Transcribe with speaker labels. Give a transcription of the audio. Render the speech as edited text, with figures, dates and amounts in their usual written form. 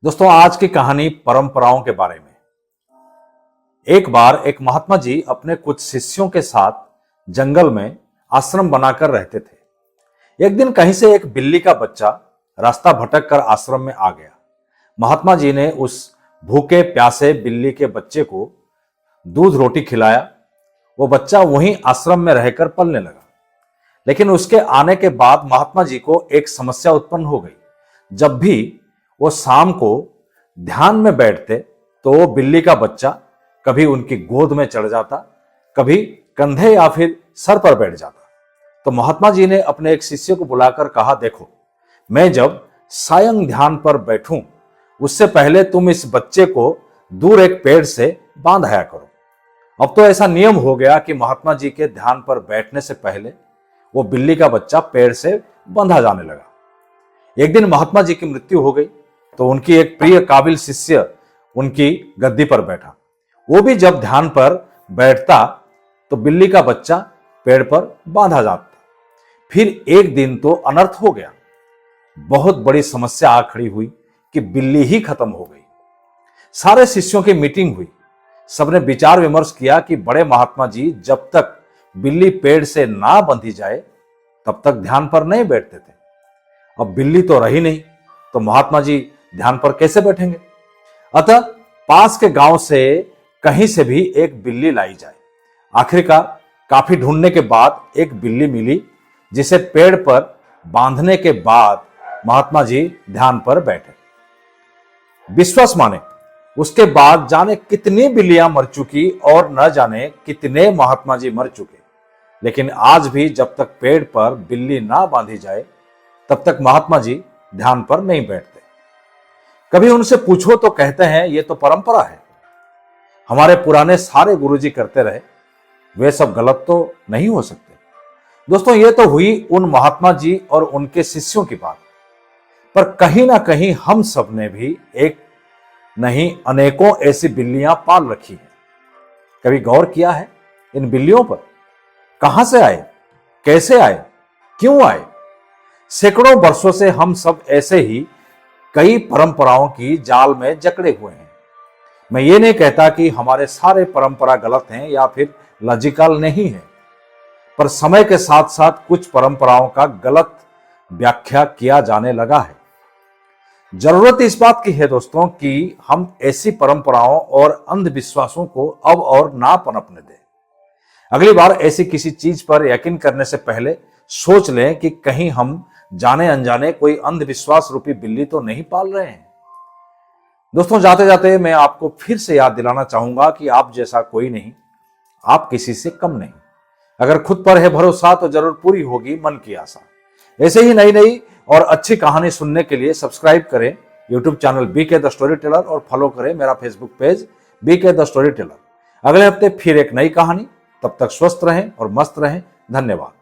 Speaker 1: दोस्तों, आज की कहानी परंपराओं के बारे में। एक बार एक महात्मा जी अपने कुछ शिष्यों के साथ जंगल में आश्रम बनाकर रहते थे। एक दिन कहीं से एक बिल्ली का बच्चा रास्ता भटक कर आश्रम में आ गया। महात्मा जी ने उस भूखे प्यासे बिल्ली के बच्चे को दूध रोटी खिलाया। वो बच्चा वहीं आश्रम में रहकर पलने लगा। लेकिन उसके आने के बाद महात्मा जी को एक समस्या उत्पन्न हो गई। जब भी वो शाम को ध्यान में बैठते तो वो बिल्ली का बच्चा कभी उनकी गोद में चढ़ जाता, कभी कंधे या फिर सर पर बैठ जाता। तो महात्मा जी ने अपने एक शिष्य को बुलाकर कहा, देखो, मैं जब सायं ध्यान पर बैठूं उससे पहले तुम इस बच्चे को दूर एक पेड़ से बांध आया करो। अब तो ऐसा नियम हो गया कि महात्मा जी के ध्यान पर बैठने से पहले वो बिल्ली का बच्चा पेड़ से बंधा जाने लगा। एक दिन महात्मा जी की मृत्यु हो गई तो उनकी एक प्रिय काबिल शिष्य उनकी गद्दी पर बैठा। वो भी जब ध्यान पर बैठता तो बिल्ली का बच्चा पेड़ पर बांधा जाता। फिर एक दिन तो अनर्थ हो गया। बहुत बड़ी समस्या आ खड़ी हुई कि बिल्ली ही खत्म हो गई। सारे शिष्यों की मीटिंग हुई। सबने विचार विमर्श किया कि बड़े महात्मा जी जब तक बिल्ली पेड़ से ना बंधी जाए तब तक ध्यान पर नहीं बैठते थे। अब बिल्ली तो रही नहीं तो महात्मा जी ध्यान पर कैसे बैठेंगे। अतः पास के गांव से कहीं से भी एक बिल्ली लाई जाए। आखिरकार काफी ढूंढने के बाद एक बिल्ली मिली जिसे पेड़ पर बांधने के बाद महात्मा जी ध्यान पर बैठे। विश्वास माने उसके बाद जाने कितनी बिल्लियां मर चुकी और न जाने कितने महात्मा जी मर चुके। लेकिन आज भी जब तक पेड़ पर बिल्ली ना बांधी जाए तब तक महात्मा जी ध्यान पर नहीं बैठते। कभी उनसे पूछो तो कहते हैं ये तो परंपरा है, हमारे पुराने सारे गुरुजी करते रहे, वे सब गलत तो नहीं हो सकते। दोस्तों, ये तो हुई उन महात्मा जी और उनके शिष्यों की बात, पर कहीं ना कहीं हम सब ने भी एक नहीं अनेकों ऐसी बिल्लियां पाल रखी हैं। कभी गौर किया है इन बिल्लियों पर? कहां से आए, कैसे आए, क्यों आए? सैकड़ों वर्षों से हम सब ऐसे ही कई परंपराओं की जाल में जकड़े हुए हैं। मैं ये नहीं कहता कि हमारे सारे परंपरा गलत हैं या फिर लॉजिकल नहीं है, पर समय के साथ साथ कुछ परंपराओं का गलत व्याख्या किया जाने लगा है। जरूरत इस बात की है दोस्तों कि हम ऐसी परंपराओं और अंधविश्वासों को अब और ना पनपने दें। अगली बार ऐसी किसी चीज पर यकीन करने से पहले सोच लें कि कहीं हम जाने अनजाने कोई अंधविश्वास रूपी बिल्ली तो नहीं पाल रहे हैं। दोस्तों, जाते जाते मैं आपको फिर से याद दिलाना चाहूंगा कि आप जैसा कोई नहीं, आप किसी से कम नहीं। अगर खुद पर है भरोसा तो जरूर पूरी होगी मन की आशा। ऐसे ही नई नई और अच्छी कहानी सुनने के लिए सब्सक्राइब करें YouTube channel BK the storyteller और फॉलो करें मेरा Facebook page BK the storyteller. अगले हफ्ते फिर एक नई कहानी। तब तक स्वस्थ रहें और मस्त रहें। धन्यवाद।